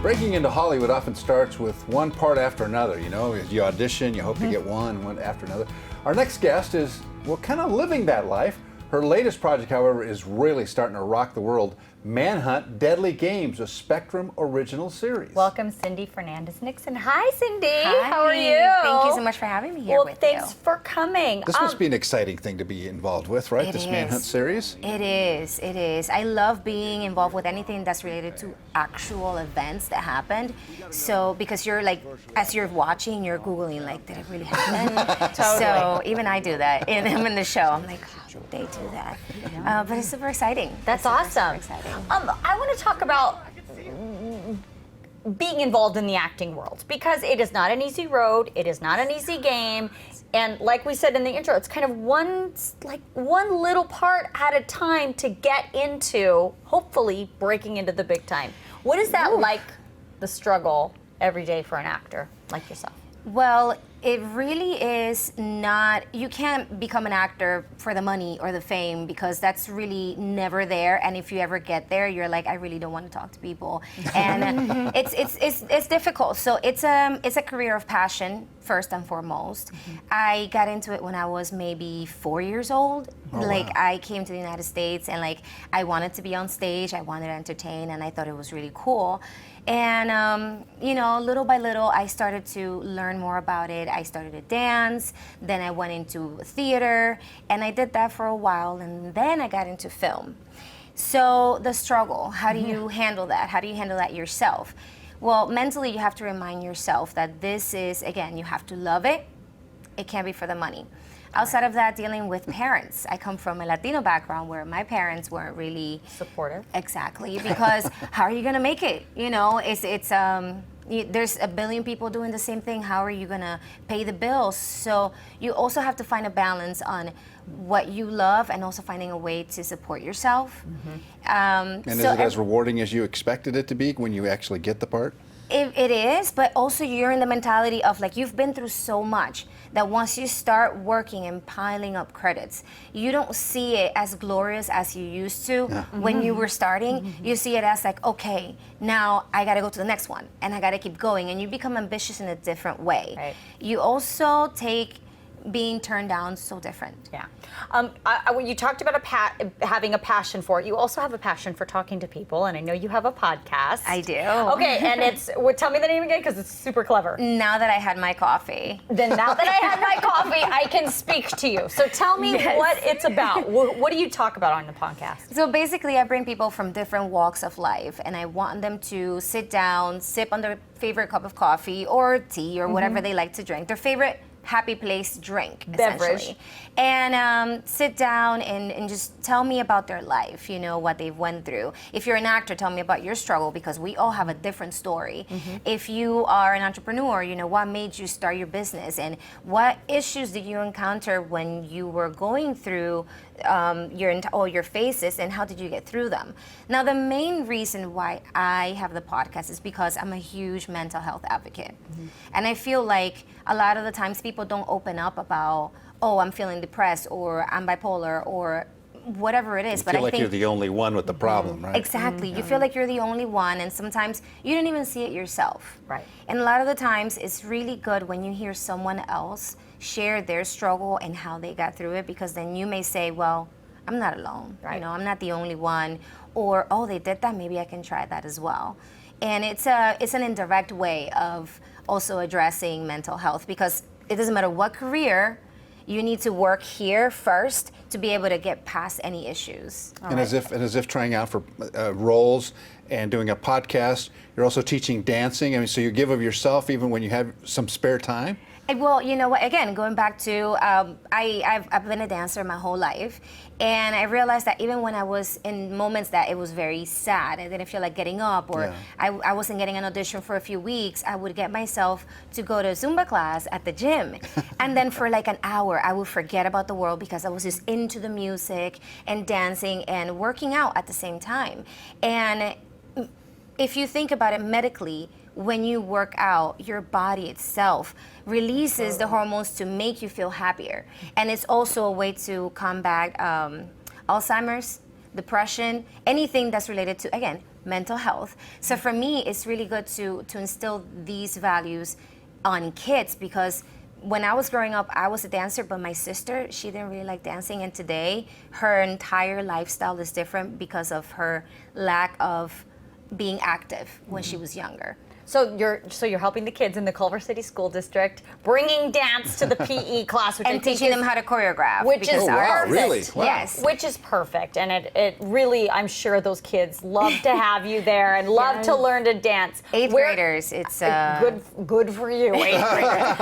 Breaking into Hollywood often starts with one part after another. You know, you audition, you hope to get one after another. Our next guest is, well, kind of living that life. Her latest project, however, is really starting to rock the world. Manhunt Deadly Games, a Spectrum original series. Welcome, Cindy Fernandez Nixon. Hi, Cindy. Hi. How are you? Thank you so much for having me here with you. Well, thanks for coming. This must be an exciting thing to be involved with, right? This Manhunt series? It is, it is. I love being involved with anything that's related to actual events that happened. So, because you're like, as you're watching, you're Googling, like, did it really happen? Totally. So, even I do that. And I'm in the show. I'm like, how did they do that? But it's super exciting. That's awesome. Super exciting. I want to talk about being involved in the acting world, because it is not an easy road, it is not an easy game, and like we said in the intro, it's kind of one little part at a time to get into, hopefully, breaking into the big time. What is that like, the struggle every day for an actor like yourself? Well, it really is not, you can't become an actor for the money or the fame, because that's really never there. And if you ever get there, you're like, I really don't want to talk to people. And it's difficult. So it's a career of passion, first and foremost. I got into it when I was maybe 4 years old. Wow. I came to the United States and I wanted to be on stage, I wanted to entertain, and I thought it was really cool. And, little by little, I started to learn more about it. I started to dance, then I went into theater, and I did that for a while, and then I got into film. So the struggle, how do you handle that? How do you handle that yourself? Well, mentally, you have to remind yourself that this is, again, you have to love it. It can't be for the money. Outside of that, dealing with parents. I come from a Latino background where my parents weren't really supportive. Exactly, because how are you gonna make it? You know, there's a billion people doing the same thing. How are you gonna pay the bills? So you also have to find a balance on what you love and also finding a way to support yourself. And is it as rewarding as you expected it to be when you actually get the part? It is, but also you're in the mentality of you've been through so much that once you start working and piling up credits, you don't see it as glorious as you used to when you were starting. You see it as okay, now I gotta go to the next one and I gotta keep going, and you become ambitious in a different way. Right. You also take being turned down so different. Yeah. You talked about having a passion for it. You also have a passion for talking to people, and I know you have a podcast. I do. Okay, and tell me the name again, because it's super clever. Now that I had my coffee. Then now that I had my coffee, I can speak to you. So tell me what it's about. What do you talk about on the podcast? So basically, I bring people from different walks of life, and I want them to sit down, sip on their favorite cup of coffee or tea or whatever they like to drink, their favorite happy place drink, beverage, and sit down and just tell me about their life, what they've went through. If you're an actor, tell me about your struggle, because we all have a different story. If you are an entrepreneur, what made you start your business, and what issues did you encounter when you were going through all your phases, and how did you get through them? Now, the main reason why I have the podcast is because I'm a huge mental health advocate. And I feel like a lot of the times people don't open up about, oh, I'm feeling depressed, or I'm bipolar, or whatever it is. But I think you're the only one with the problem, right? Exactly. You feel like you're the only one, and sometimes you don't even see it yourself. Right. And a lot of the times, it's really good when you hear someone else share their struggle and how they got through it, because then you may say, well, I'm not alone. Right. I'm not the only one. Or, oh, they did that, maybe I can try that as well. And it's an indirect way of also addressing mental health, because it doesn't matter what career, you need to work here first to be able to get past any issues. And as if trying out for roles and doing a podcast, you're also teaching dancing. I mean, so you give of yourself even when you have some spare time? Well, you know what, again, going back to, I've been a dancer my whole life, and I realized that even when I was in moments that it was very sad, I didn't feel like getting up, or I wasn't getting an audition for a few weeks, I would get myself to go to a Zumba class at the gym. And then for an hour, I would forget about the world, because I was just into the music and dancing and working out at the same time. And if you think about it medically, when you work out, your body itself releases the hormones to make you feel happier. And it's also a way to combat Alzheimer's, depression, anything that's related to, again, mental health. So for me, it's really good to instill these values on kids, because when I was growing up, I was a dancer, but my sister, she didn't really like dancing. And today, her entire lifestyle is different because of her lack of being active when she was younger. So you're helping the kids in the Culver City School District, bringing dance to the PE class, which And I think teaching is, them how to choreograph. which is because perfect. really? Wow. Yes. Which is perfect, and it really, I'm sure those kids love to have you there and love to learn to dance. Eighth graders, it's Good for you, eighth graders.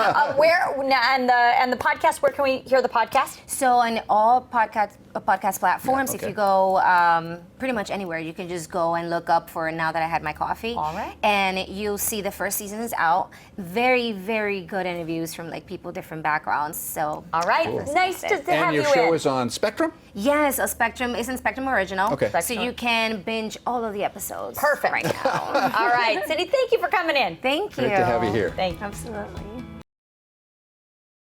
And the podcast. Where can we hear the podcast? So on all podcast platforms, Yeah, okay. if you go pretty much anywhere, you can just go and look up for Now That I Had My Coffee. All right. And you'll see the first season is out. Very, very good interviews from like people different backgrounds. So All right, nice to And have your you show in. is on Spectrum? yes, a Spectrum is in Spectrum Original. Okay. So you can binge all of the episodes. Perfect. Right now. All right, Cindy, thank you for coming in. Thank you. Great to have you here. Thank you. Absolutely.